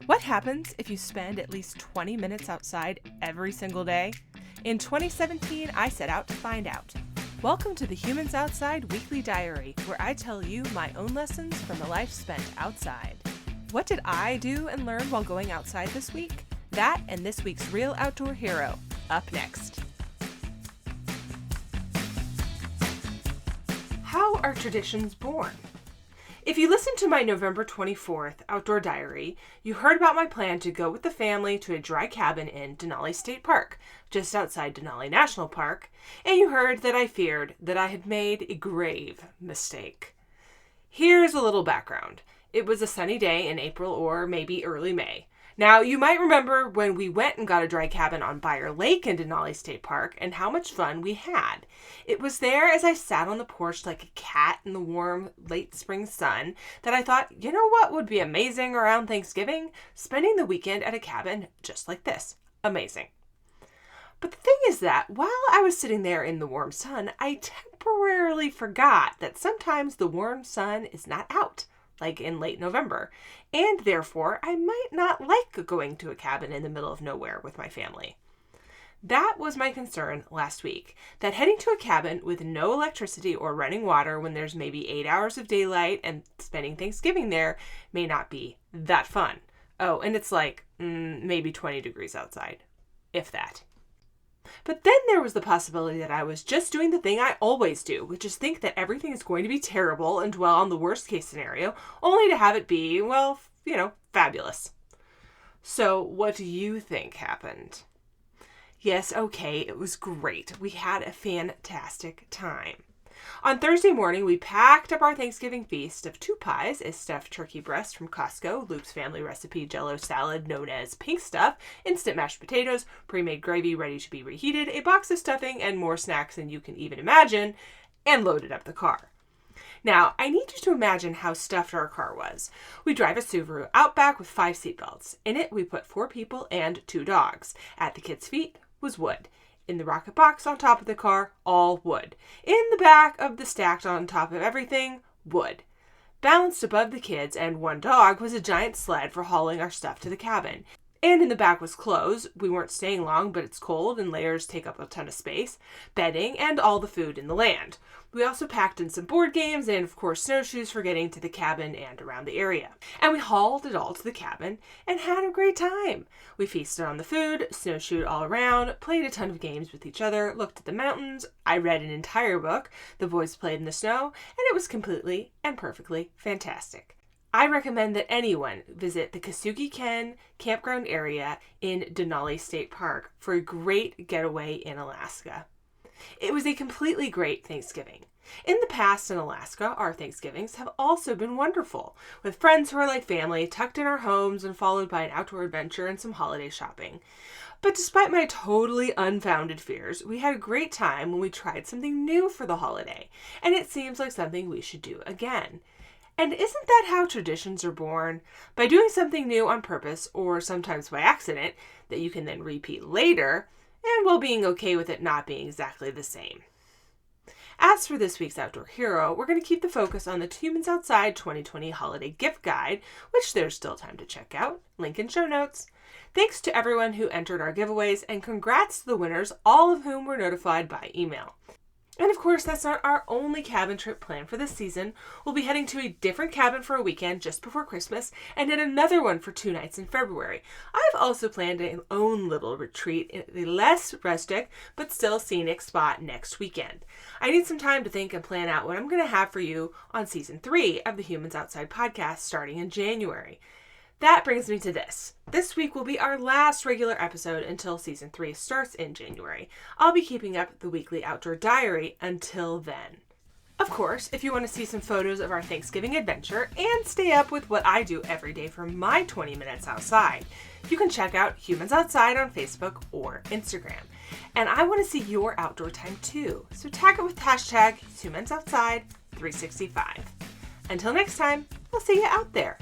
What happens if you spend at least 20 minutes outside every single day? In 2017, I set out to find out. Welcome to the Humans Outside Weekly Diary, where I tell you my own lessons from a life spent outside. What did I do and learn while going outside this week? That and this week's Real Outdoor Hero, up next. How are traditions born? If you listened to my November 24th Outdoor Diary, you heard about my plan to go with the family to a dry cabin in Denali State Park, just outside Denali National Park, and you heard that I feared that I had made a grave mistake. Here's a little background. It was a sunny day in April or maybe early May. Now, you might remember when we went and got a dry cabin on Beyer Lake in Denali State Park and how much fun we had. It was there as I sat on the porch like a cat in the warm late spring sun that I thought, you know what would be amazing around Thanksgiving? Spending the weekend at a cabin just like this. Amazing. But the thing is that while I was sitting there in the warm sun, I temporarily forgot that sometimes the warm sun is not out, like in late November, and therefore I might not like going to a cabin in the middle of nowhere with my family. That was my concern last week, that heading to a cabin with no electricity or running water when there's maybe 8 hours of daylight and spending Thanksgiving there may not be that fun. Oh, and it's like maybe 20 degrees outside, if that. But then there was the possibility that I was just doing the thing I always do, which is think that everything is going to be terrible and dwell on the worst case scenario, only to have it be, well, fabulous. So what do you think happened? Yes, okay, it was great. We had a fantastic time. On Thursday morning, we packed up our Thanksgiving feast of 2 pies, a stuffed turkey breast from Costco, Luke's family recipe Jell-O salad known as pink stuff, instant mashed potatoes, pre-made gravy ready to be reheated, a box of stuffing, and more snacks than you can even imagine, and loaded up the car. Now, I need you to imagine how stuffed our car was. We drive a Subaru Outback with 5 seatbelts. In it, we put 4 people and 2 dogs. At the kids' feet was wood. In the rocket box on top of the car, all wood. In the back of the stacked on top of everything, wood. Balanced above the kids and 1 dog was a giant sled for hauling our stuff to the cabin. And in the back was clothes. We weren't staying long, but it's cold and layers take up a ton of space, bedding, and all the food in the land. We also packed in some board games and, of course, snowshoes for getting to the cabin and around the area. And we hauled it all to the cabin and had a great time. We feasted on the food, snowshoed all around, played a ton of games with each other, looked at the mountains. I read an entire book. The boys played in the snow, and it was completely and perfectly fantastic. I recommend that anyone visit the Kasugi-Ken campground area in Denali State Park for a great getaway in Alaska. It was a completely great Thanksgiving. In the past in Alaska, our Thanksgivings have also been wonderful, with friends who are like family tucked in our homes and followed by an outdoor adventure and some holiday shopping. But despite my totally unfounded fears, we had a great time when we tried something new for the holiday, and it seems like something we should do again. And isn't that how traditions are born? By doing something new on purpose, or sometimes by accident, that you can then repeat later, and while being okay with it not being exactly the same. As for this week's Outdoor Hero, we're going to keep the focus on the Humans Outside 2020 Holiday Gift Guide, which there's still time to check out. Link in show notes. Thanks to everyone who entered our giveaways, and congrats to the winners, all of whom were notified by email. And of course, that's not our only cabin trip planned for this season. We'll be heading to a different cabin for a weekend just before Christmas, and then another one for 2 nights in February. I've also planned an own little retreat in a less rustic, but still scenic spot next weekend. I need some time to think and plan out what I'm going to have for you on season 3 of the Humans Outside podcast starting in January. That brings me to this. This week will be our last regular episode until season 3 starts in January. I'll be keeping up the weekly outdoor diary until then. Of course, if you want to see some photos of our Thanksgiving adventure and stay up with what I do every day for my 20 minutes outside, you can check out Humans Outside on Facebook or Instagram. And I want to see your outdoor time too, so tag it with hashtag HumansOutside365. Until next time, I'll see you out there.